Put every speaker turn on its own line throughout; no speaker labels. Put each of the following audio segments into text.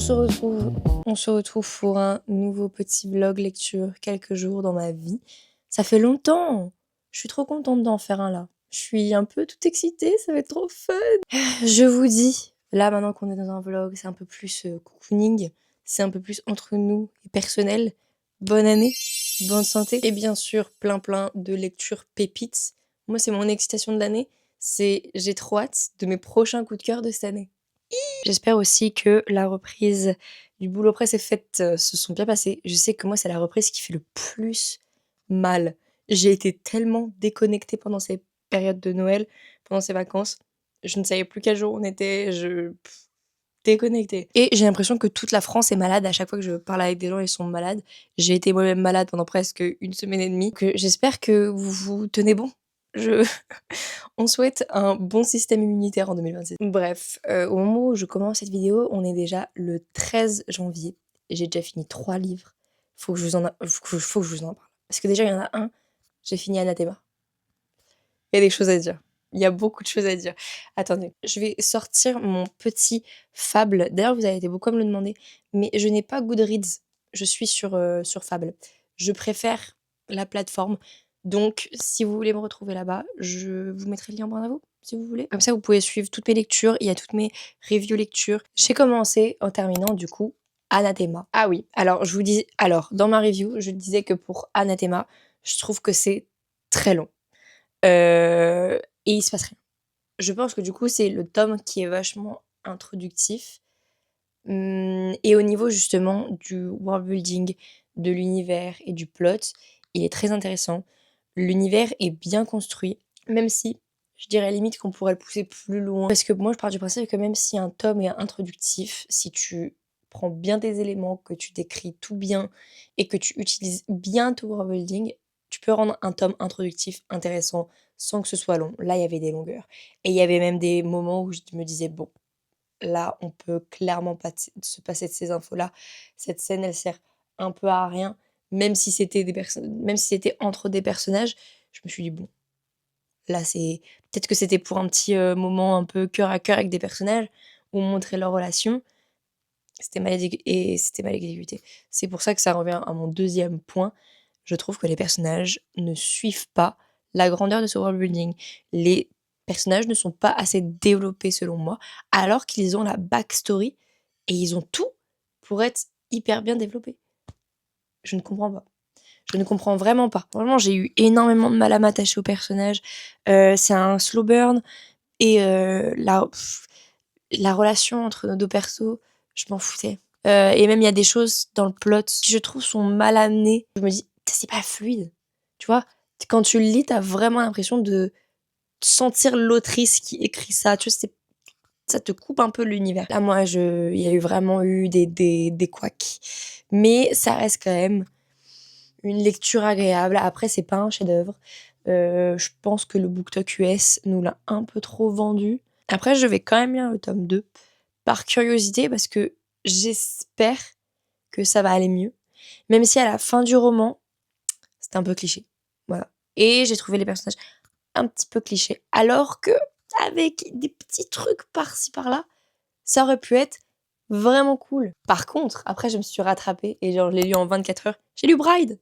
se retrouve, on se retrouve pour un nouveau petit vlog lecture, quelques jours dans ma vie. Ça fait longtemps. Je suis trop contente d'en faire un là. Je suis un peu toute excitée, ça va être trop fun. Je vous dis, là maintenant qu'on est dans un vlog, c'est un peu plus cocooning, c'est un peu plus entre nous et personnel. Bonne année, bonne santé et bien sûr plein de lectures pépites. Moi c'est mon excitation de l'année, j'ai trop hâte de mes prochains coups de cœur de cette année. J'espère aussi que la reprise du boulot presse et fête se sont bien passées. Je sais que moi, c'est la reprise qui fait le plus mal. J'ai été tellement déconnectée pendant ces périodes de Noël, pendant ces vacances. Je ne savais plus quel jour on était, déconnectée. Et j'ai l'impression que toute la France est malade. À chaque fois que je parle avec des gens, ils sont malades. J'ai été moi-même malade pendant presque une semaine et demie. J'espère que vous vous tenez bon. On souhaite un bon système immunitaire en 2026. Bref, au moment où je commence cette vidéo, on est déjà le 13 janvier. J'ai déjà fini 3 livres. Faut que je vous en parle. Parce que déjà, il y en a un, j'ai fini Anathema. Il y a des choses à dire. Il y a beaucoup de choses à dire. Attendez, je vais sortir mon petit Fable. D'ailleurs, vous avez été beaucoup à me le demander, mais je n'ai pas Goodreads. Je suis sur Fable. Je préfère la plateforme. Donc, si vous voulez me retrouver là-bas, je vous mettrai le lien en barre d'infos, si vous voulez. Comme ça, vous pouvez suivre toutes mes lectures. Il y a toutes mes reviews lectures. J'ai commencé en terminant, du coup, Anathema. Ah oui, alors, dans ma review, je disais que pour Anathema, je trouve que c'est très long. Et il se passe rien. Je pense que du coup, c'est le tome qui est vachement introductif. Et au niveau justement du world building, de l'univers et du plot, il est très intéressant. L'univers est bien construit, même si je dirais limite qu'on pourrait le pousser plus loin. Parce que moi, je pars du principe que même si un tome est introductif, si tu prends bien tes éléments, que tu décris tout bien et que tu utilises bien ton world building, tu peux rendre un tome introductif intéressant sans que ce soit long. Là, il y avait des longueurs. Et il y avait même des moments où je me disais, bon, là, on peut clairement se passer de ces infos-là. Cette scène, elle sert un peu à rien. Même si c'était entre des personnages, je me suis dit, bon, là, c'est... Peut-être que c'était pour un petit moment un peu cœur à cœur avec des personnages, où on montrait leur relation. C'était mal exécuté. C'est pour ça que ça revient à mon deuxième point. Je trouve que les personnages ne suivent pas la grandeur de ce world building. Les personnages ne sont pas assez développés selon moi, alors qu'ils ont la backstory et ils ont tout pour être hyper bien développés. Je ne comprends pas. Je ne comprends vraiment pas. Vraiment, j'ai eu énormément de mal à m'attacher aux personnages. C'est un slow burn et la relation entre nos deux persos, je m'en foutais. Et même il y a des choses dans le plot qui je trouve sont mal amenées. Je me dis, c'est pas fluide. Tu vois, quand tu le lis, t'as vraiment l'impression de sentir l'autrice qui écrit ça. Tu vois, ça te coupe un peu l'univers. Là, moi, il y a eu vraiment eu des couacs. Mais ça reste quand même une lecture agréable. Après, c'est pas un chef-d'œuvre. Je pense que le BookTok US nous l'a un peu trop vendu. Après, je vais quand même lire le tome 2 par curiosité parce que j'espère que ça va aller mieux. Même si à la fin du roman, c'était un peu cliché. Voilà. Et j'ai trouvé les personnages un petit peu clichés. Alors que, avec des petits trucs par-ci par-là, ça aurait pu être vraiment cool. Par contre, après, je me suis rattrapée et genre, je l'ai lu en 24 heures. J'ai lu Bride.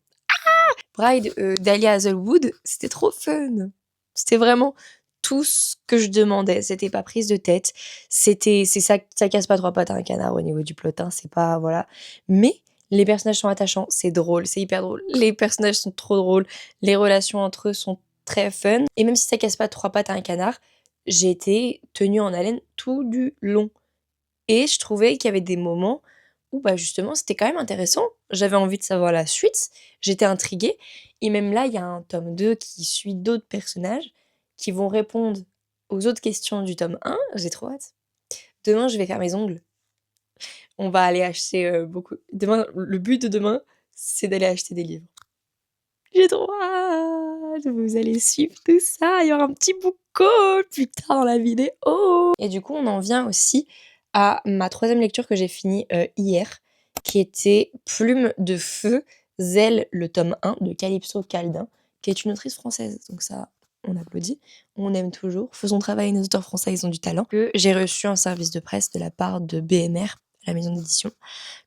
Bride d'Alia Hazelwood, c'était trop fun. C'était vraiment tout ce que je demandais. C'était pas prise de tête. C'est ça, ça casse pas trois pattes à un canard au niveau du plot, hein, c'est pas, voilà. Mais les personnages sont attachants, c'est drôle, c'est hyper drôle. Les personnages sont trop drôles, les relations entre eux sont très fun. Et même si ça casse pas trois pattes à un canard, j'ai été tenue en haleine tout du long. Et je trouvais qu'il y avait des moments où bah justement c'était quand même intéressant. J'avais envie de savoir la suite, j'étais intriguée. Et même là, il y a un tome 2 qui suit d'autres personnages qui vont répondre aux autres questions du tome 1. J'ai trop hâte. Demain, je vais faire mes ongles. On va aller acheter beaucoup. Demain, le but de demain, c'est d'aller acheter des livres. J'ai trop hâte. Vous allez suivre tout ça. Il y aura un petit book haul plus tard dans la vidéo. Et du coup, on en vient aussi à ma troisième lecture que j'ai finie hier, qui était Plume de feu, Zèle, le tome 1 de Calypso Caldin, qui est une autrice française. Donc ça, on applaudit, on aime toujours. Faisons travailler nos auteurs français, ils ont du talent. Que j'ai reçu un service de presse de la part de BMR la maison d'édition,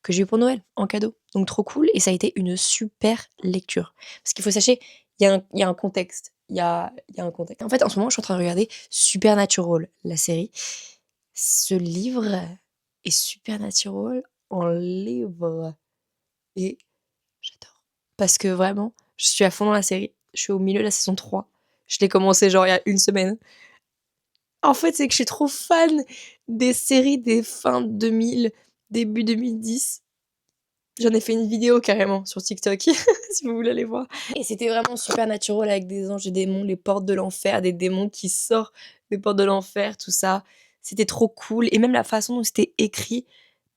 que j'ai eu pour Noël, en cadeau. Donc trop cool, et ça a été une super lecture. Parce qu'il faut sachez, il y a un contexte. Il y a un contexte. En fait, en ce moment, je suis en train de regarder Supernatural, la série. Ce livre est Supernatural en livre. Et j'adore. Parce que vraiment, je suis à fond dans la série. Je suis au milieu de la saison 3. Je l'ai commencé genre il y a une semaine. En fait, c'est que je suis trop fan des séries des fins 2000, début 2010. J'en ai fait une vidéo carrément sur TikTok, si vous voulez aller voir. Et c'était vraiment Supernatural avec des anges et des démons, les portes de l'enfer, des démons qui sortent des portes de l'enfer, tout ça. C'était trop cool. Et même la façon dont c'était écrit,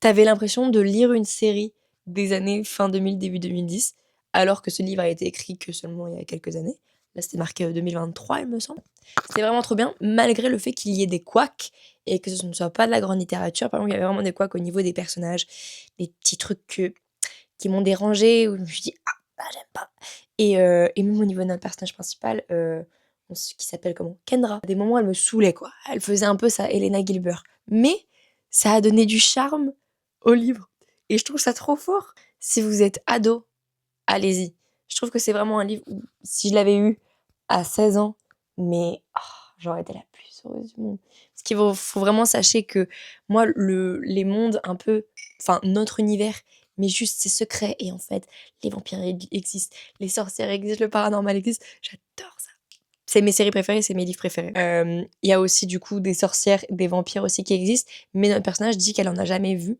t'avais l'impression de lire une série des années fin 2000, début 2010, alors que ce livre a été écrit que seulement il y a quelques années. Là, c'était marqué 2023, il me semble. C'était vraiment trop bien, malgré le fait qu'il y ait des couacs et que ce ne soit pas de la grande littérature. Par exemple, il y avait vraiment des couacs au niveau des personnages, des petits trucs qui m'ont dérangée, où je me suis dit ah bah j'aime pas. Et même au niveau de notre personnage principal, qui s'appelle comment, Kendra. À des moments elle me saoulait quoi. Elle faisait un peu sa Elena Gilbert, mais ça a donné du charme au livre. Et je trouve ça trop fort. Si vous êtes ado, allez-y. Je trouve que c'est vraiment un livre où, si je l'avais eu à 16 ans, mais j'aurais été la plus heureuse du monde. Parce qu'il faut vraiment sachez que moi, les mondes un peu, enfin notre univers, mais juste c'est secret. Et en fait, les vampires existent, les sorcières existent, le paranormal existe. J'adore ça. C'est mes séries préférées, c'est mes livres préférés. Il y a aussi du coup des sorcières, des vampires aussi qui existent, mais notre personnage dit qu'elle en a jamais vu.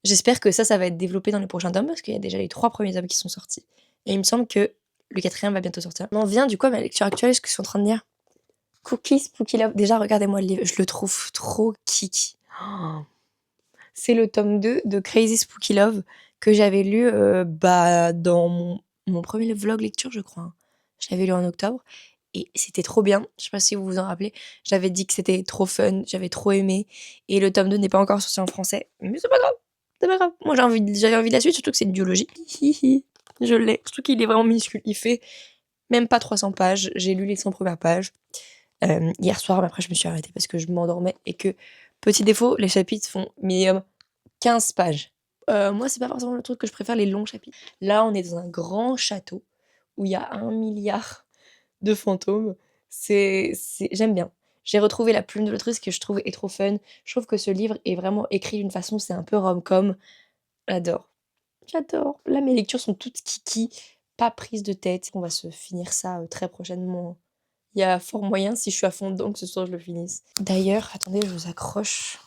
J'espère que ça va être développé dans les prochains tomes, parce qu'il y a déjà les 3 premiers tomes qui sont sortis. Et il me semble que le 4e va bientôt sortir. On en vient du coup à ma lecture actuelle, ce que je suis en train de lire. Cookie Spooky Love. Déjà, regardez-moi le livre, je le trouve trop kiki. Oh. C'est le tome 2 de Crazy Spooky Love que j'avais lu dans mon premier vlog lecture, je crois. Je l'avais lu en octobre. Et c'était trop bien. Je sais pas si vous vous en rappelez. J'avais dit que c'était trop fun, j'avais trop aimé. Et le tome 2 n'est pas encore sorti en français. Mais c'est pas grave. C'est pas grave. Moi, j'avais envie de la suite, surtout que c'est une biologie. Je l'ai. Surtout qu'il est vraiment minuscule. Il fait même pas 300 pages. J'ai lu les 100 premières pages hier soir, mais après, je me suis arrêtée parce que je m'endormais. Et que, petit défaut, les chapitres font minimum 15 pages. Moi, c'est pas forcément le truc que je préfère, les longs chapitres. Là, on est dans un grand château où il y a 1 milliard de fantômes. J'aime bien. J'ai retrouvé la plume de l'autrice que je trouve est trop fun. Je trouve que ce livre est vraiment écrit d'une façon, c'est un peu rom-com. J'adore. J'adore. Là, mes lectures sont toutes kiki, pas prises de tête. On va se finir ça très prochainement. Il y a fort moyen, si je suis à fond dedans, que ce soir je le finisse. D'ailleurs, attendez, je vous accroche.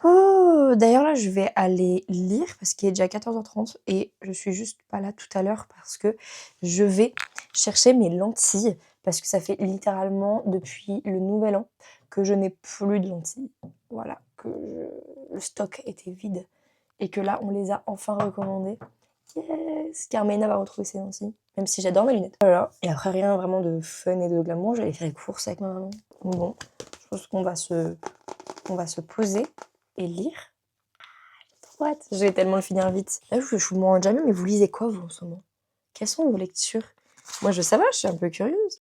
Oh, d'ailleurs là, je vais aller lire parce qu'il est déjà 14h30 et je suis juste pas là tout à l'heure parce que je vais chercher mes lentilles parce que ça fait littéralement depuis le nouvel an que je n'ai plus de lentilles. Voilà, le stock était vide et que là, on les a enfin recommandées. Yes, Carmena va retrouver ses lentilles, même si j'adore mes lunettes. Voilà, et après rien vraiment de fun et de glamour, j'allais faire les courses avec ma maman. Donc bon, je pense qu'on va se poser et lire. Trop hâte. Je vais tellement le finir vite. Là, je vous demande jamais, mais vous lisez quoi vous en ce moment? Quelles sont vos lectures? Moi, ça va, je suis un peu curieuse.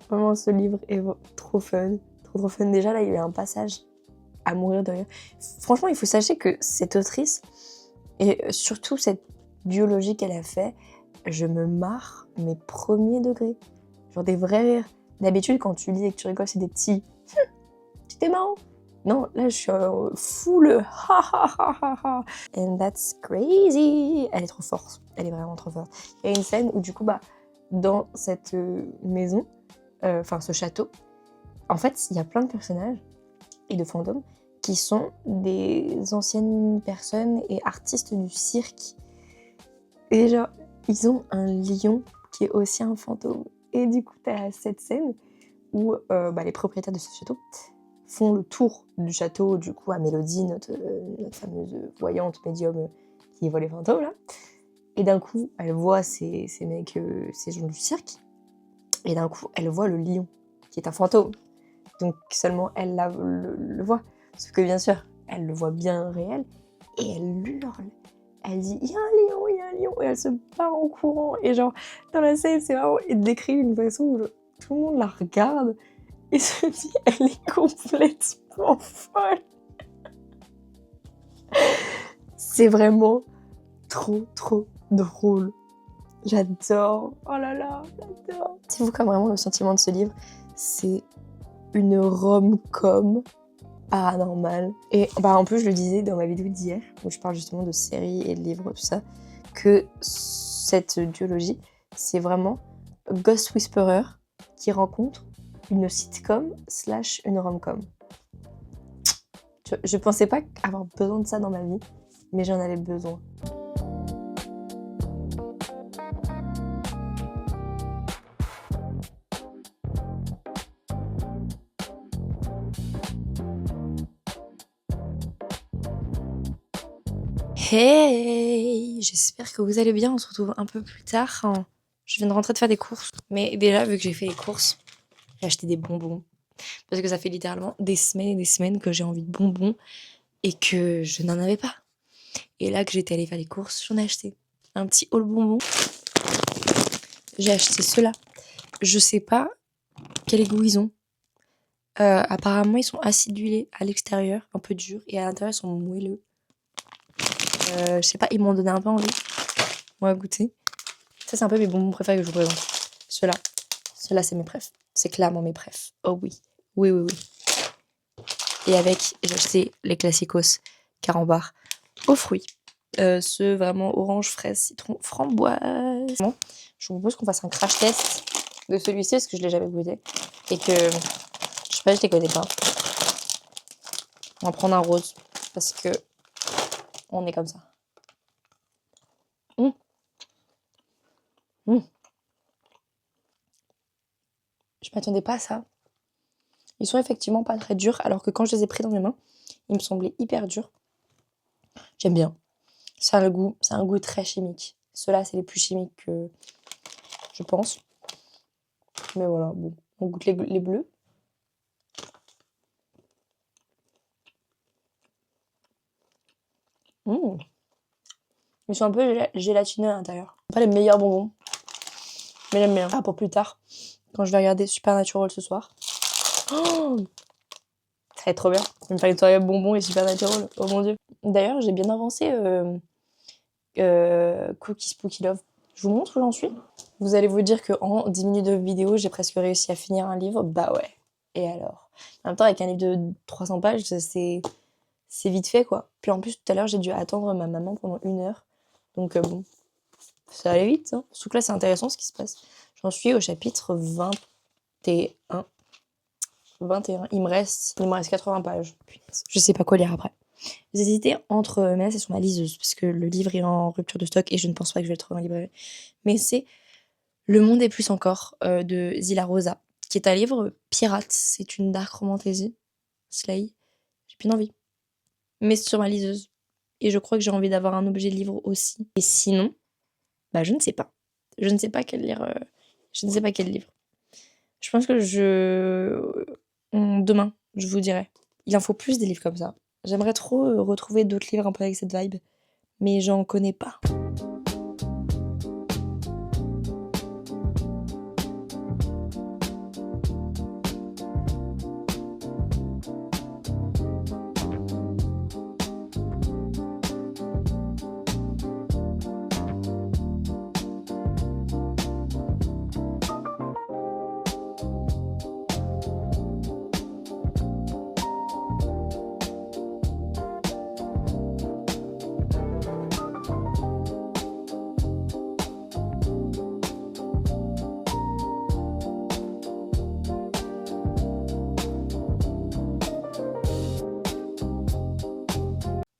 Vraiment, ce livre est trop fun. Trop fun. Déjà, là, il y a eu un passage à mourir de rire. Franchement, il faut sachez que cette autrice, et surtout cette biologie qu'elle a fait, je me marre, mes premiers degrés. Genre des vrais rires. D'habitude, quand tu lis et que tu rigoles, c'est des petits c'était marrant. Non, là, je suis full ha ha ha ha ha. And that's crazy. Elle est trop forte. Elle est vraiment trop forte. Il y a une scène où, du coup, dans cette maison, enfin, ce château, en fait, il y a plein de personnages et de fantômes qui sont des anciennes personnes et artistes du cirque. Et genre, ils ont un lion qui est aussi un fantôme. Et du coup, t'as cette scène où les propriétaires de ce château font le tour du château, du coup, à Mélodie, notre fameuse voyante médium qui voit les fantômes, là. Et d'un coup, elle voit ces mecs, ces gens du cirque. Et d'un coup, elle voit le lion, qui est un fantôme. donc seulement elle le voit. Sauf que bien sûr, elle le voit bien réel, et elle hurle. Elle dit « Il y a un lion, il y a un lion !» Et elle se part en courant. Et genre, dans la scène, c'est vraiment décrit d'une façon où tout le monde la regarde et se dit « Elle est complètement folle !» C'est vraiment trop drôle. J'adore. Oh là là, j'adore. C'est vous comme vraiment le sentiment de ce livre, c'est une rom-com paranormale. Et bah en plus je le disais dans ma vidéo d'hier, où je parle justement de séries et de livres, tout ça, que cette duologie, c'est vraiment Ghost Whisperer qui rencontre une sitcom / une rom-com. Je pensais pas avoir besoin de ça dans ma vie, mais j'en avais besoin. Hey! J'espère que vous allez bien, on se retrouve un peu plus tard. Je viens de rentrer de faire des courses. Mais déjà, vu que j'ai fait les courses, j'ai acheté des bonbons. Parce que ça fait littéralement des semaines et des semaines que j'ai envie de bonbons et que je n'en avais pas. Et là que j'étais allée faire les courses, j'en ai acheté. Un petit haul bonbons. J'ai acheté ceux-là. Je sais pas quel goût ils ont. Apparemment, ils sont acidulés à l'extérieur, un peu durs, et à l'intérieur, ils sont moelleux. Je sais pas, ils m'ont donné un peu envie. On va goûter. Ça, c'est un peu mes bonbons préférés que je vous présente. Ceux-là. Ceux-là, c'est mes préfs. C'est clairement mes préfs. Oh oui. Oui. Et avec, j'ai acheté les classicos carambar aux fruits. Ceux vraiment orange, fraise, citron, framboise. Bon, je vous propose qu'on fasse un crash test de celui-ci parce que je l'ai jamais goûté. Et que, je sais pas, je les connais pas. On va prendre un rose parce que on est comme ça. Je m'attendais pas à ça. Ils sont effectivement pas très durs, alors que quand je les ai pris dans mes mains, ils me semblaient hyper durs. J'aime bien. C'est un goût très chimique. Ceux-là, c'est les plus chimiques que je pense. Mais voilà, bon. On goûte les bleus. Ils sont un peu gélatineux à l'intérieur. Pas les meilleurs bonbons, mais j'aime bien. Ah, pour plus tard, quand je vais regarder Supernatural ce soir. Oh, ça va être trop bien. Je vais me faire une soirée bonbons et Supernatural. Oh mon dieu. D'ailleurs, j'ai bien avancé Cookie Spooky Love. Je vous montre où j'en suis. Vous allez vous dire qu'en 10 minutes de vidéo, j'ai presque réussi à finir un livre. Bah ouais. Et alors? En même temps, avec un livre de 300 pages, c'est vite fait, quoi. Puis en plus, tout à l'heure, j'ai dû attendre ma maman pendant 1 heure. Donc bon, ça allait vite. Hein. Surtout que là, c'est intéressant ce qui se passe. J'en suis au chapitre 21. 21. Il me reste 80 pages. Punaise. Je sais pas quoi lire après. J'ai hésité entre... mais là, c'est sur ma liseuse, parce que le livre est en rupture de stock et je ne pense pas que je vais le trouver en librairie. Mais c'est Le Monde et plus encore de Zilla Rosa, qui est un livre pirate. C'est une dark romantasy. Slay. J'ai plus d'envie. Mais c'est sur ma liseuse. Et je crois que j'ai envie d'avoir un objet livre aussi. Et sinon, bah je ne sais pas. Je ne sais pas quel lire. Je ne sais pas quel livre. Je pense que demain, je vous dirai. Il en faut plus des livres comme ça. J'aimerais trop retrouver d'autres livres un peu avec cette vibe. Mais j'en connais pas.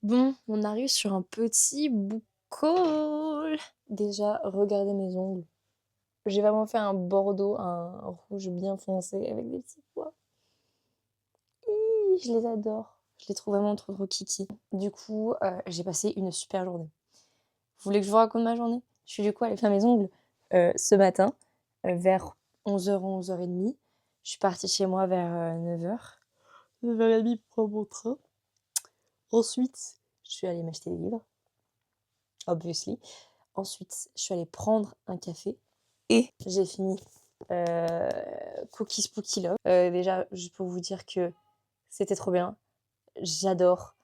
Bon, on arrive sur un petit book haul. Déjà, regardez mes ongles. J'ai vraiment fait un bordeaux, un rouge bien foncé avec des petits pois. Je les adore. Je les trouve vraiment trop kiki. Du coup, j'ai passé une super journée. Vous voulez que je vous raconte ma journée? Je suis du coup allée faire mes ongles ce matin, vers 11h, 11h30. Je suis partie chez moi vers 9h. 9h30 pour prendre mon train. Ensuite, je suis allée m'acheter des livres, obviously. Ensuite, je suis allée prendre un café et j'ai fini Cookie Spooky Love. Déjà, juste pour vous dire que c'était trop bien. J'adore.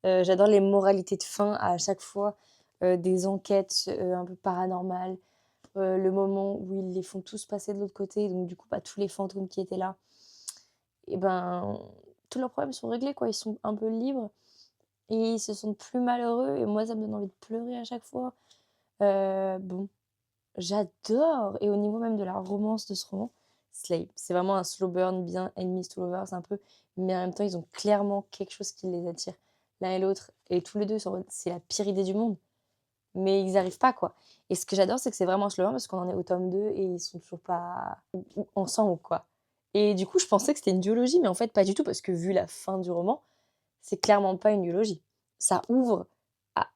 J'adore les moralités de fin à chaque fois, des enquêtes un peu paranormales, le moment où ils les font tous passer de l'autre côté, donc du coup, pas tous les fantômes qui étaient là, et ben, tous leurs problèmes sont réglés, quoi. Ils sont un peu libres et ils se sentent plus malheureux et moi, ça me donne envie de pleurer à chaque fois. Bon, j'adore. Et au niveau même de la romance de ce roman, Slay, c'est vraiment un slow burn bien enemies to lovers un peu, mais en même temps, ils ont clairement quelque chose qui les attire l'un et l'autre, et tous les deux, c'est la pire idée du monde, mais ils arrivent pas, quoi. Et ce que j'adore, c'est que c'est vraiment un slow burn parce qu'on en est au tome 2 et ils sont toujours pas ensemble, quoi. Et du coup, je pensais que c'était une duologie, mais en fait, pas du tout, parce que vu la fin du roman, c'est clairement pas une duologie. Ça ouvre à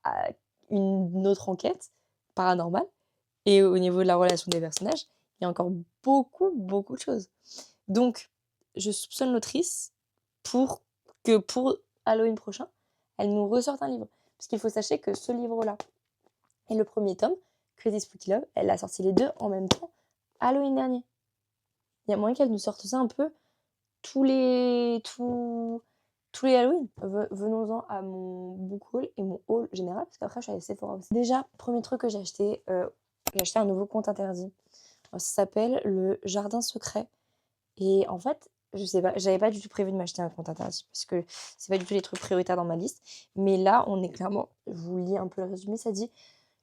une autre enquête paranormale, et au niveau de la relation des personnages, il y a encore beaucoup, beaucoup de choses. Donc, je soupçonne l'autrice pour Halloween prochain, elle nous ressorte un livre. Parce qu'il faut sachez que ce livre-là et le premier tome, Crazy Spooky Love, elle a sorti les deux en même temps Halloween dernier. Il y a moyen qu'elle nous sorte ça un peu tous les Halloween. Venons-en à mon book haul et mon haul général, parce qu'après je suis allée Sephora aussi. Déjà, premier truc que j'ai acheté un nouveau compte interdit. Alors, ça s'appelle le Jardin Secret. Et en fait, je sais pas, j'avais pas du tout prévu de m'acheter un compte interdit, parce que c'est pas du tout les trucs prioritaires dans ma liste. Mais là, on est clairement, je vous lis un peu le résumé, ça dit: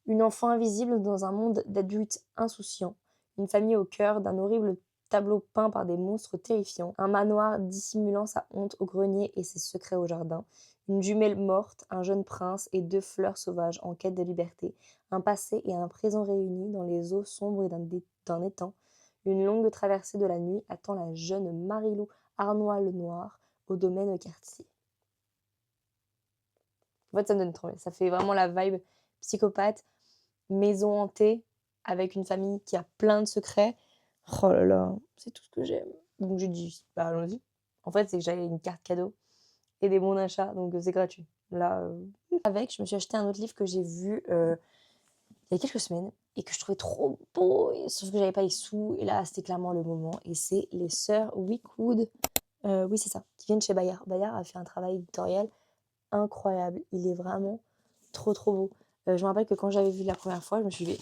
une enfant invisible dans un monde d'adultes insouciants, une famille au cœur d'un horrible tableau peint par des monstres terrifiants, un manoir dissimulant sa honte au grenier et ses secrets au jardin, une jumelle morte, un jeune prince et deux fleurs sauvages en quête de liberté, un passé et un présent réunis dans les eaux sombres d'un étang, une longue traversée de la nuit attend la jeune Marilou Arnois-Lenoir au domaine quartier. En fait, ça me donne trop envie. Ça fait vraiment la vibe psychopathe, maison hantée, avec une famille qui a plein de secrets. Oh là là, c'est tout ce que j'aime. Donc j'ai dit, bah allons-y. En fait, c'est que j'avais une carte cadeau et des bons d'achat, donc c'est gratuit. Là, avec, je me suis acheté un autre livre que j'ai vu il y a quelques semaines et que je trouvais trop beau, sauf que j'avais pas les sous, et là, c'était clairement le moment. Et c'est Les Sœurs Wickwood. Oui, c'est ça, qui viennent chez Bayard. Bayard a fait un travail éditorial incroyable. Il est vraiment trop, trop beau. Je me rappelle que quand j'avais vu la première fois, je me suis dit,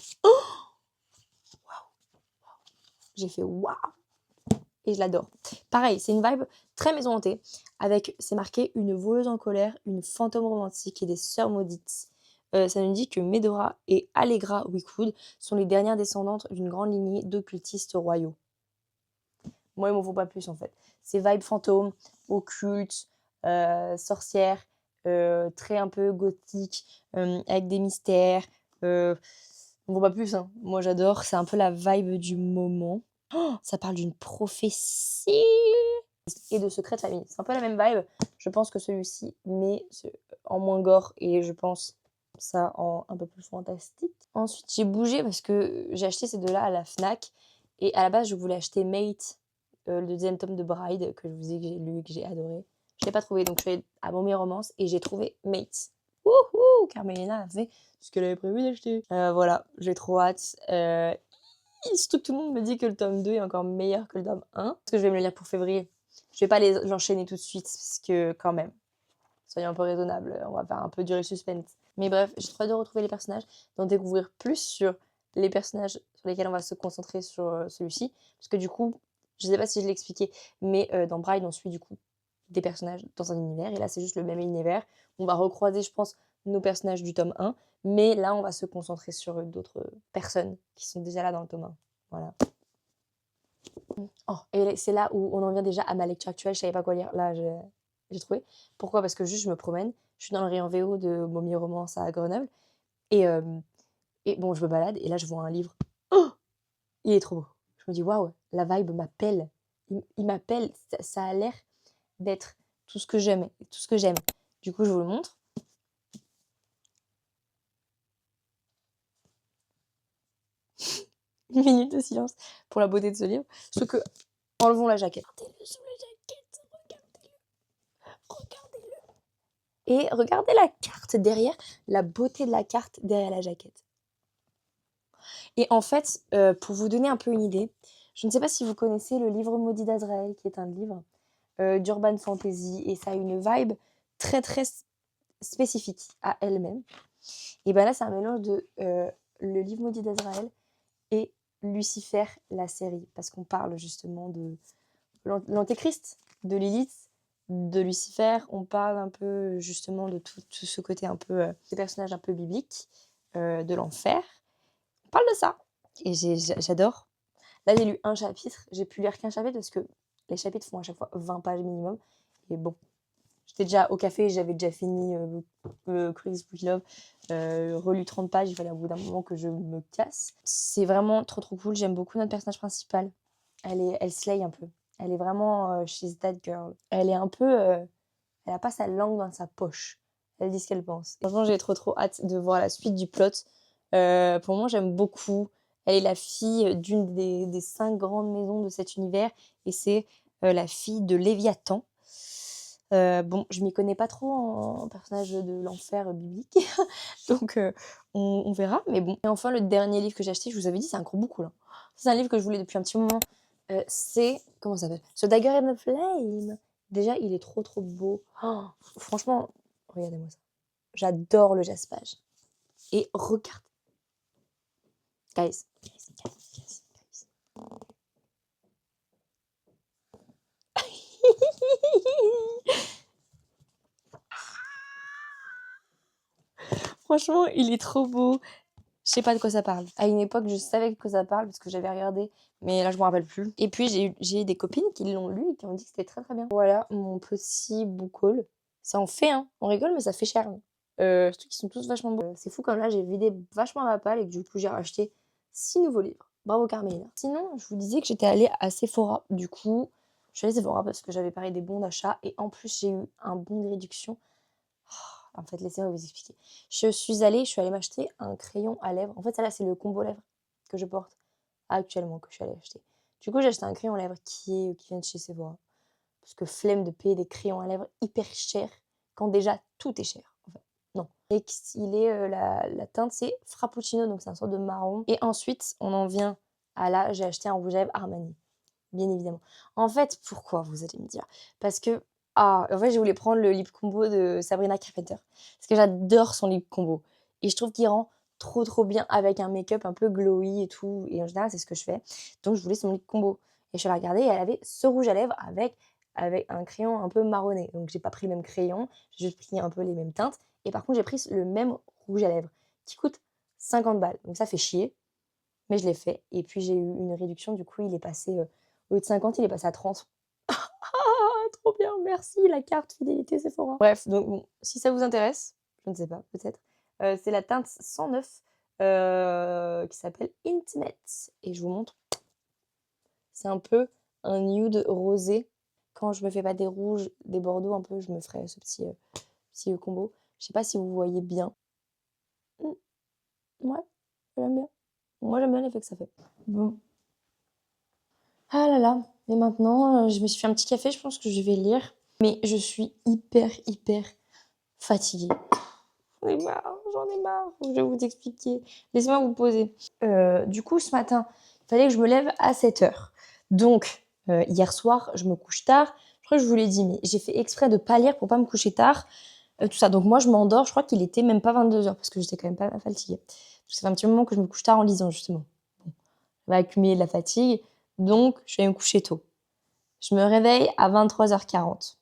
j'ai fait waouh! Et je l'adore. Pareil, c'est une vibe très maison hantée, avec, c'est marqué, une voleuse en colère, une fantôme romantique et des sœurs maudites. Ça nous dit que Medora et Allegra Wickwood sont les dernières descendantes d'une grande lignée d'occultistes royaux. Moi, il m'en faut pas plus, en fait. C'est vibe fantôme, occulte, sorcière, très un peu gothique, avec des mystères. On voit pas plus, hein. Moi, j'adore. C'est un peu la vibe du moment. Oh, ça parle d'une prophétie et de secrets de famille. C'est un peu la même vibe, je pense, que celui-ci, mais en moins gore, et je pense ça en un peu plus fantastique. Ensuite, j'ai bougé parce que j'ai acheté ces deux-là à la Fnac, et à la base, je voulais acheter Mate, le deuxième tome de Bride, que je vous ai que j'ai lu et que j'ai adoré. Je l'ai pas trouvé, donc je suis allée à Mommy Romance et j'ai trouvé Mate. Wouhou! Car Mélina a fait ce qu'elle avait prévu d'acheter. Voilà, j'ai trop hâte. Surtout que tout le monde me dit que le tome 2 est encore meilleur que le tome 1. Parce que je vais me le lire pour février. Je vais pas l'enchaîner tout de suite, parce que quand même, soyons un peu raisonnables, on va faire un peu durer le suspense. Mais bref, j'ai trop hâte de retrouver les personnages, d'en découvrir plus sur les personnages sur lesquels on va se concentrer sur celui-ci. Parce que du coup, je sais pas si je l'ai expliqué, mais dans Bride, on suit du coup des personnages dans un univers, et là c'est juste le même univers. On va recroiser, je pense, nos personnages du tome 1, mais là on va se concentrer sur d'autres personnes qui sont déjà là dans le tome 1. Voilà. Oh, et c'est là où on en vient déjà à ma lecture actuelle, je savais pas quoi lire. Là, j'ai trouvé. Pourquoi? Parce que juste je me promène, je suis dans le rayon VO de Mommy Romance à Grenoble, et, et bon, je me balade, et là je vois un livre. Oh, il est trop beau. Je me dis, waouh, la vibe m'appelle. Il m'appelle, ça a l'air d'être tout ce que j'aime, tout ce que j'aime. Du coup, je vous le montre. Une minute de silence pour la beauté de ce livre. Sauf que Enlevons la jaquette. Regardez-le sous la jaquette, regardez-le. Et regardez la carte derrière, la beauté de la carte derrière la jaquette. Et en fait, pour vous donner un peu une idée, je ne sais pas si vous connaissez le livre Maudit d'Azraël, qui est un livre d'urban fantasy, et ça a une vibe très très spécifique à elle-même. Et ben là, c'est un mélange de le livre Maudit d'Azraël et Lucifer, la série, parce qu'on parle justement de l'antéchrist, de Lilith, de Lucifer. On parle un peu justement de tout ce côté un peu, ces personnages un peu bibliques, de l'enfer. On parle de ça, et j'adore. Là, j'ai lu un chapitre, j'ai pu lire qu'un chapitre parce que les chapitres font à chaque fois 20 pages minimum. Et bon, j'étais déjà au café, j'avais déjà fini Crazy Spooky Love, relu 30 pages, il fallait au bout d'un moment que je me casse. C'est vraiment trop trop cool, j'aime beaucoup notre personnage principal. Elle slay un peu. Elle est vraiment she's that girl. Elle est un peu... elle a pas sa langue dans sa poche. Elle dit ce qu'elle pense. Franchement, j'ai trop trop hâte de voir la suite du plot. Pour moi, j'aime beaucoup. Elle est la fille d'une des 5 grandes maisons de cet univers, et c'est la fille de Léviathan. Bon, je m'y connais pas trop en personnage de l'enfer biblique, donc on verra, mais bon. Et enfin, le dernier livre que j'ai acheté, je vous avais dit, c'est un gros boucle. Hein. C'est un livre que je voulais depuis un petit moment. C'est, comment ça s'appelle? The Dagger and the Flame. Déjà, il est trop trop beau. Oh, franchement, regardez-moi ça. J'adore le jaspage. Et regarde. Guys. Franchement, il est trop beau. Je sais pas de quoi ça parle. À une époque, je savais de quoi ça parle parce que j'avais regardé, mais là, je me rappelle plus. Et puis, j'ai des copines qui l'ont lu et qui ont dit que c'était très très bien. Voilà mon petit book haul. Ça en fait, hein. On rigole, mais ça fait cher. Hein. Surtout qu'ils sont tous vachement beaux. C'est fou comme là, j'ai vidé vachement ma palle et que du coup, j'ai racheté 6 nouveaux livres. Bravo Carmélina. Sinon, je vous disais que j'étais allée à Sephora. Du coup, je suis allée à Sephora parce que j'avais pareil des bons d'achat et en plus, j'ai eu un bon de réduction. En fait, laissez-moi vous expliquer. Je suis allée m'acheter un crayon à lèvres. En fait, ça là, c'est le combo lèvres que je porte actuellement, que je suis allée acheter. Du coup, j'ai acheté un crayon à lèvres qui vient de chez Sephora. Parce que flemme de payer des crayons à lèvres hyper chers quand déjà tout est cher. En fait, non. Et la teinte, c'est Frappuccino, donc c'est un sorte de marron. Et ensuite, on en vient à là, j'ai acheté un rouge à lèvres Armani. Bien évidemment. En fait, pourquoi, vous allez me dire? Parce que en fait, je voulais prendre le lip combo de Sabrina Carpenter. Parce que j'adore son lip combo. Et je trouve qu'il rend trop trop bien avec un make-up un peu glowy et tout. Et en général, c'est ce que je fais. Donc, je voulais son lip combo. Et je suis allée regarder et elle avait ce rouge à lèvres avec un crayon un peu marronné. Donc, j'ai pas pris le même crayon. J'ai juste pris un peu les mêmes teintes. Et par contre, j'ai pris le même rouge à lèvres qui coûte 50 balles. Donc, ça fait chier. Mais je l'ai fait. Et puis, j'ai eu une réduction. Du coup, il est passé... au lieu de 50, il est passé à 30. Trop bien, merci, la carte fidélité Sephora. Bref, donc bon, si ça vous intéresse, je ne sais pas, peut-être, c'est la teinte 109 qui s'appelle Intimate. Et je vous montre. C'est un peu un nude rosé. Quand je me fais pas des rouges, des bordeaux un peu, je me ferai ce petit combo. Je sais pas si vous voyez bien. Ouais, j'aime bien. Moi, j'aime bien l'effet que ça fait. Bon. Ah là là, mais maintenant, je me suis fait un petit café, je pense que je vais lire. Mais je suis hyper fatiguée. J'en ai marre, je vais vous expliquer. Laissez-moi vous poser. Du coup, ce matin, il fallait que je me lève à 7h. Donc, hier soir, je me couche tard. Je crois que je vous l'ai dit, mais j'ai fait exprès de pas lire pour pas me coucher tard. Tout ça. Donc moi, je m'endors. Je crois qu'il était même pas 22h parce que j'étais quand même pas fatiguée. Ça fait un petit moment que je me couche tard en lisant, justement. Bon, ça va accumuler de la fatigue. Donc, je vais me coucher tôt. Je me réveille à 23h40.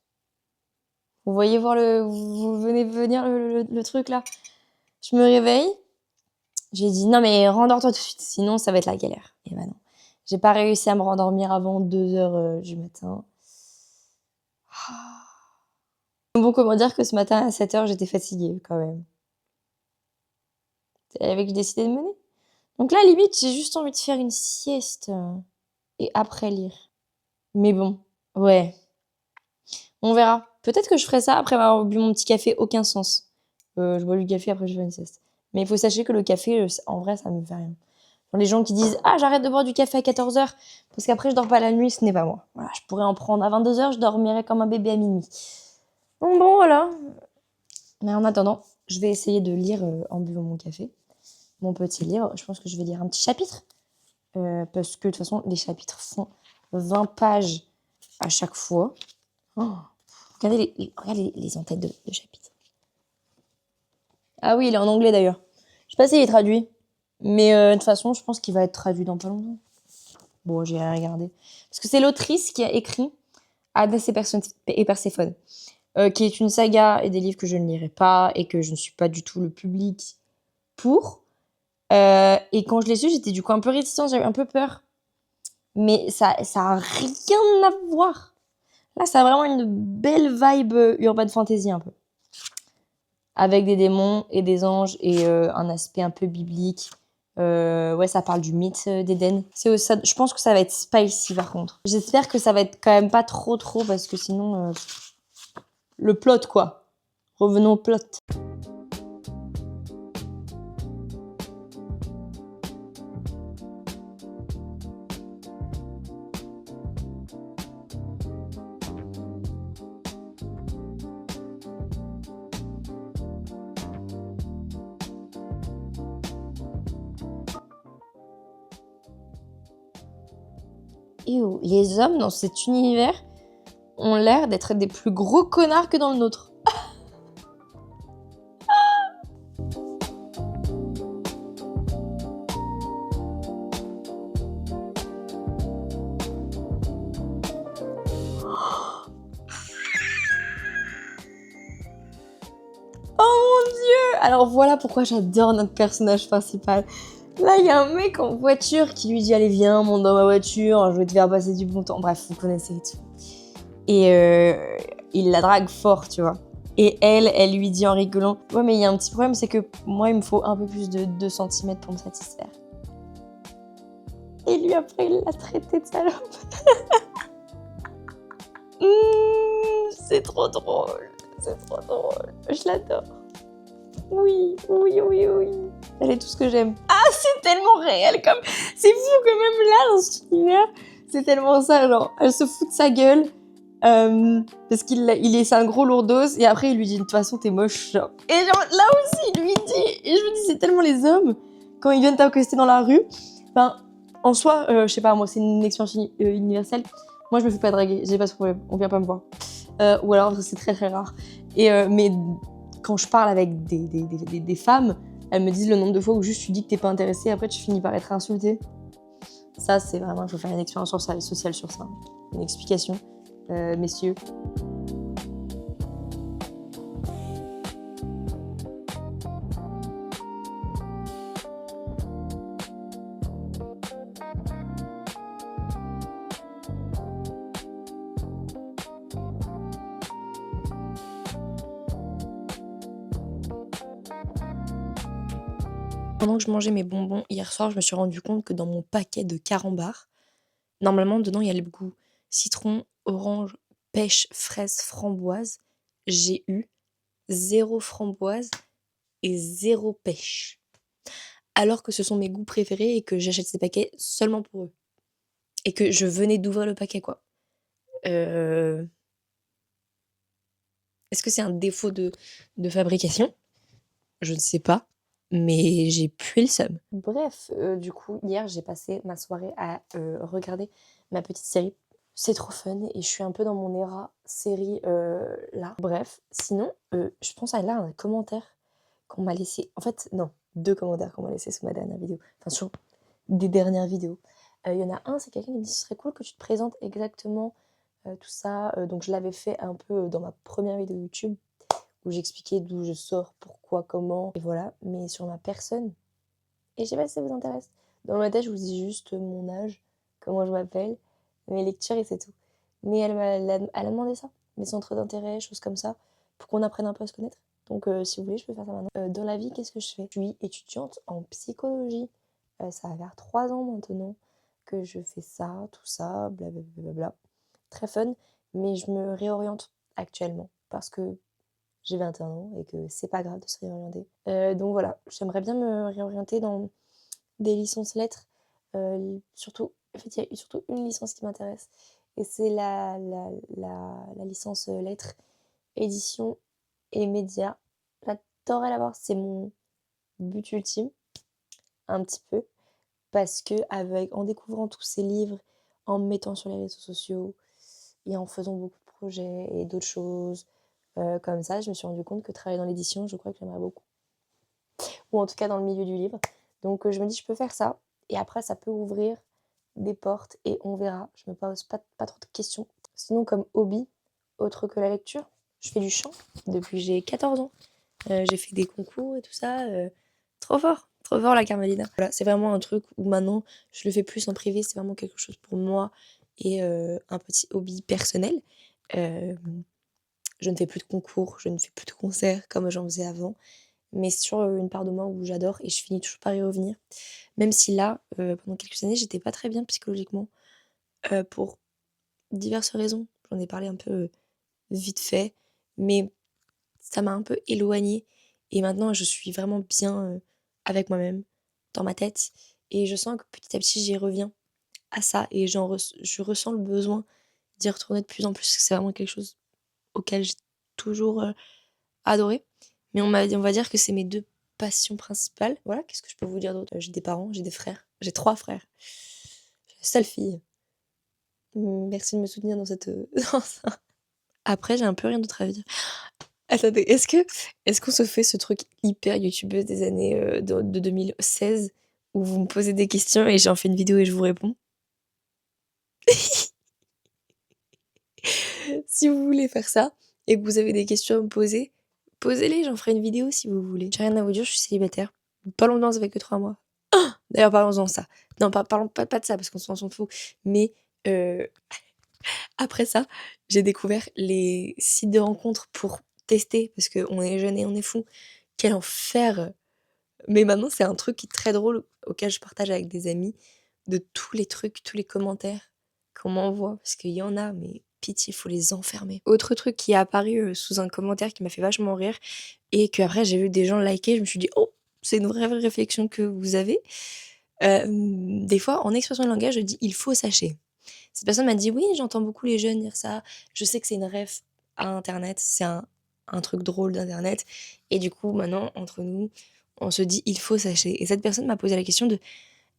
Vous voyez voir vous venez venir le truc là. Je me réveille. J'ai dit non mais rendors-toi tout de suite, sinon ça va être la galère. Et ben non. J'ai pas réussi à me rendormir avant 2h du matin. Bon, comment dire que ce matin à 7h j'étais fatiguée quand même. C'est avec que j'ai décidé de mener. Donc là limite j'ai juste envie de faire une sieste et après lire. Mais bon, ouais. On verra. Peut-être que je ferai ça après avoir bu mon petit café, aucun sens. Je bois du café, après je fais une sieste. Mais il faut sachez que le café, en vrai, ça me fait rien. Les gens qui disent « Ah, j'arrête de boire du café à 14h parce qu'après je dors pas la nuit », ce n'est pas moi. Voilà, je pourrais en prendre à 22h, je dormirais comme un bébé à minuit. Donc bon, voilà. Mais en attendant, je vais essayer de lire en buvant mon café, mon petit livre. Je pense que je vais lire un petit chapitre parce que de toute façon, les chapitres font 20 pages à chaque fois. Oh, regardez les entêtes de chapitres. Ah oui, il est en anglais d'ailleurs. Je sais pas s'il est traduit. Mais de toute façon, je pense qu'il va être traduit dans pas longtemps. Bon, j'ai rien regardé. Parce que c'est l'autrice qui a écrit Hadès et Perséphone, qui est une saga et des livres que je ne lirai pas et que je ne suis pas du tout le public pour. Et quand je l'ai su, j'étais du coup un peu réticente, j'avais un peu peur. Mais ça a rien à voir. Là, ça a vraiment une belle vibe urban fantasy un peu. Avec des démons et des anges et un aspect un peu biblique. Ouais, ça parle du mythe d'Éden. Je pense que ça va être spicy par contre. J'espère que ça va être quand même pas trop parce que sinon, le plot quoi. Revenons au plot. Et où les hommes dans cet univers ont l'air d'être des plus gros connards que dans le nôtre. Oh mon dieu! Alors voilà pourquoi j'adore notre personnage principal. Là, il y a un mec en voiture qui lui dit « Allez, viens, monte dans ma voiture, je vais te faire passer du bon temps. » Bref, vous connaissez et tout. Et il la drague fort, tu vois. Et elle lui dit en rigolant « Ouais, mais il y a un petit problème, c'est que moi, il me faut un peu plus de 2 cm pour me satisfaire. » Et lui, après, il l'a traité de salope. C'est trop drôle. C'est trop drôle. Je l'adore. Oui. Elle est tout ce que j'aime. Ah, c'est tellement réel comme... C'est fou que même là, dans cet univers, c'est tellement ça, genre, elle se fout de sa gueule. Parce c'est un gros lourdos et après il lui dit de toute façon t'es moche genre. Et genre là aussi il lui dit et je me dis c'est tellement les hommes quand ils viennent t'accoster dans la rue, enfin en soi je sais pas moi c'est une expérience universelle, moi je me fais pas draguer, j'ai pas ce problème, on vient pas me voir ou alors c'est très très rare et mais quand je parle avec des femmes, elles me disent le nombre de fois où juste tu dis que t'es pas intéressée et après tu finis par être insultée. Ça c'est vraiment, il faut faire une expérience sociale sur ça, une explication. Messieurs. Pendant que je mangeais mes bonbons hier soir, je me suis rendu compte que dans mon paquet de carambars, normalement dedans il y a le goût citron, orange, pêche, fraise, framboise. J'ai eu 0 framboise et 0 pêche. Alors que ce sont mes goûts préférés et que j'achète ces paquets seulement pour eux. Et que je venais d'ouvrir le paquet quoi. Est-ce que c'est un défaut de fabrication? Je ne sais pas, mais j'ai pué le seum. Bref, du coup, hier, j'ai passé ma soirée à regarder ma petite série. C'est trop fun et je suis un peu dans mon era série là. Bref, sinon, je pense à là un commentaire qu'on m'a laissé. En fait, non, 2 commentaires qu'on m'a laissé sous ma dernière vidéo. Enfin, sur des dernières vidéos. Il y en a un, c'est quelqu'un qui dit « Ce serait cool que tu te présentes exactement tout ça. » Donc, je l'avais fait un peu dans ma première vidéo YouTube où j'expliquais d'où je sors, pourquoi, comment, et voilà. Mais sur ma personne, et je sais pas si ça vous intéresse. Dans ma tête, je vous dis juste mon âge, comment je m'appelle, mes lectures et c'est tout. Mais elle a demandé ça, mes centres d'intérêt, choses comme ça, pour qu'on apprenne un peu à se connaître. Donc si vous voulez, je peux faire ça maintenant. Dans la vie, qu'est-ce que je fais? Je suis étudiante en psychologie. Ça va faire 3 ans maintenant que je fais ça, tout ça, blablabla. Très fun, mais je me réoriente actuellement parce que j'ai 21 ans et que c'est pas grave de se réorienter. Donc voilà, j'aimerais bien me réorienter dans des licences lettres, surtout en fait, il y a surtout une licence qui m'intéresse et c'est la licence, lettres, édition et médias. J'adorerais l'avoir, c'est mon but ultime, un petit peu, parce qu'avec en découvrant tous ces livres, en me mettant sur les réseaux sociaux et en faisant beaucoup de projets et d'autres choses, comme ça, je me suis rendu compte que travailler dans l'édition, je crois que j'aimerais beaucoup. Ou en tout cas dans le milieu du livre. Donc je me dis: «Je peux faire ça» et après ça peut ouvrir des portes et on verra. Je me pose pas trop de questions. Sinon comme hobby, autre que la lecture, je fais du chant depuis que j'ai 14 ans. J'ai fait des concours et tout ça, trop fort la Carmelina. Voilà, c'est vraiment un truc où maintenant je le fais plus en privé, c'est vraiment quelque chose pour moi et un petit hobby personnel. Hem, je ne fais plus de concours, je ne fais plus de concerts comme j'en faisais avant, mais c'est toujours, une part de moi où j'adore et je finis toujours par y revenir. Même si là, pendant quelques années, j'étais pas très bien psychologiquement, pour diverses raisons. J'en ai parlé un peu, vite fait, mais ça m'a un peu éloignée et maintenant je suis vraiment bien, avec moi-même, dans ma tête et je sens que petit à petit j'y reviens à ça et je ressens le besoin d'y retourner de plus en plus, parce que c'est vraiment quelque chose auquel j'ai toujours, adoré. Mais on va dire que c'est mes 2 passions principales. Voilà, qu'est-ce que je peux vous dire d'autre? J'ai des parents, j'ai des frères, j'ai 3 frères. Je suis la seule fille. Merci de me soutenir dans cette, dans ça. Après, j'ai un peu rien d'autre à dire. Attendez, est-ce qu'on se fait ce truc hyper youtubeuse des années, de 2016 où vous me posez des questions et j'en fais une vidéo et je vous réponds? Si vous voulez faire ça et que vous avez des questions à me poser, posez-les, j'en ferai une vidéo si vous voulez. J'ai rien à vous dire, je suis célibataire. Pas longtemps, ça fait que 3 mois. D'ailleurs, parlons-en de ça. Non, parlons pas de ça parce qu'on s'en fout. Mais après ça, j'ai découvert les sites de rencontres pour tester parce qu'on est jeunes et on est fous. Quel enfer! Mais maintenant, c'est un truc qui est très drôle auquel je partage avec des amis, de tous les trucs, tous les commentaires qu'on m'envoie, parce qu'il y en a, mais pitié, faut les enfermer. Autre truc qui est apparu sous un commentaire qui m'a fait vachement rire et que après j'ai vu des gens liker, je me suis dit oh, c'est une vraie réflexion que vous avez. Des fois, en expression de langage, je dis il faut sacher. Cette personne m'a dit oui, j'entends beaucoup les jeunes dire ça. Je sais que c'est une ref à Internet, c'est un truc drôle d'Internet. Et du coup, maintenant, entre nous, on se dit il faut sacher. Et cette personne m'a posé la question de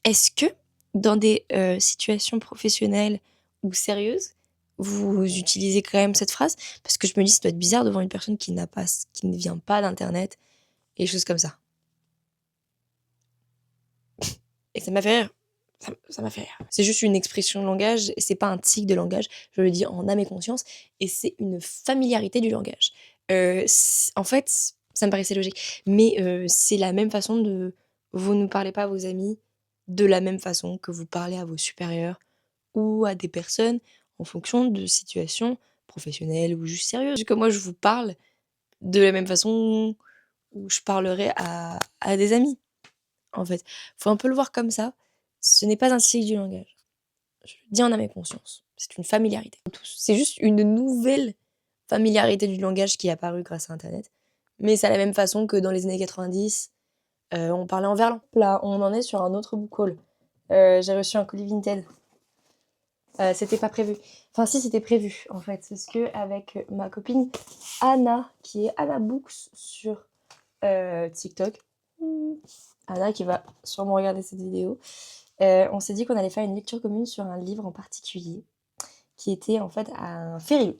est-ce que dans des situations professionnelles ou sérieuses, vous utilisez quand même cette phrase? Parce que je me dis ça doit être bizarre devant une personne qui qui ne vient pas d'Internet et des choses comme ça. Et ça m'a fait rire. Ça m'a fait rire. C'est juste une expression de langage et c'est pas un tic de langage. Je le dis en âme et conscience et c'est une familiarité du langage. En fait, ça me paraissait logique, mais c'est la même façon de vous ne parlez pas à vos amis de la même façon que vous parlez à vos supérieurs ou à des personnes en fonction de situations professionnelles ou juste sérieuses. Que moi, je vous parle de la même façon où je parlerais à des amis, en fait. Faut un peu le voir comme ça. Ce n'est pas un cycle du langage. Je le dis en âme et conscience. C'est une familiarité. C'est juste une nouvelle familiarité du langage qui est apparue grâce à Internet. Mais c'est à la même façon que dans les années 90, on parlait en verlan. Là, on en est sur un autre book haul. J'ai reçu un colis Vinted. C'était pas prévu. Enfin, si, c'était prévu, en fait. Parce que avec ma copine Anna, qui est Anna Books sur TikTok, Anna qui va sûrement regarder cette vidéo, on s'est dit qu'on allait faire une lecture commune sur un livre en particulier, qui était en fait un Fairy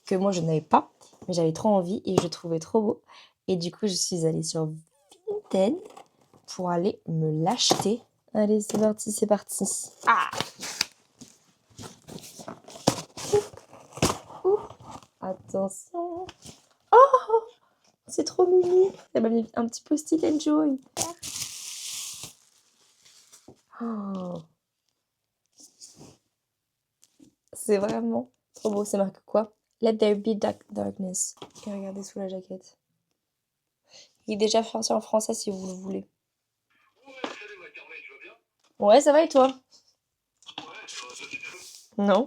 que moi je n'avais pas, mais j'avais trop envie et je trouvais trop beau. Et du coup, je suis allée sur Vinted pour aller me l'acheter. Allez, c'est parti, c'est parti. Ah! Attention. Oh, c'est trop mimi. Ça m'a mis un petit post-it Enjoy. Oh, c'est vraiment trop beau. C'est marqué quoi? Let there be darkness. Et regardez sous la jaquette. Il est déjà sorti en français si vous le voulez. Ouais, ça va et toi? Non?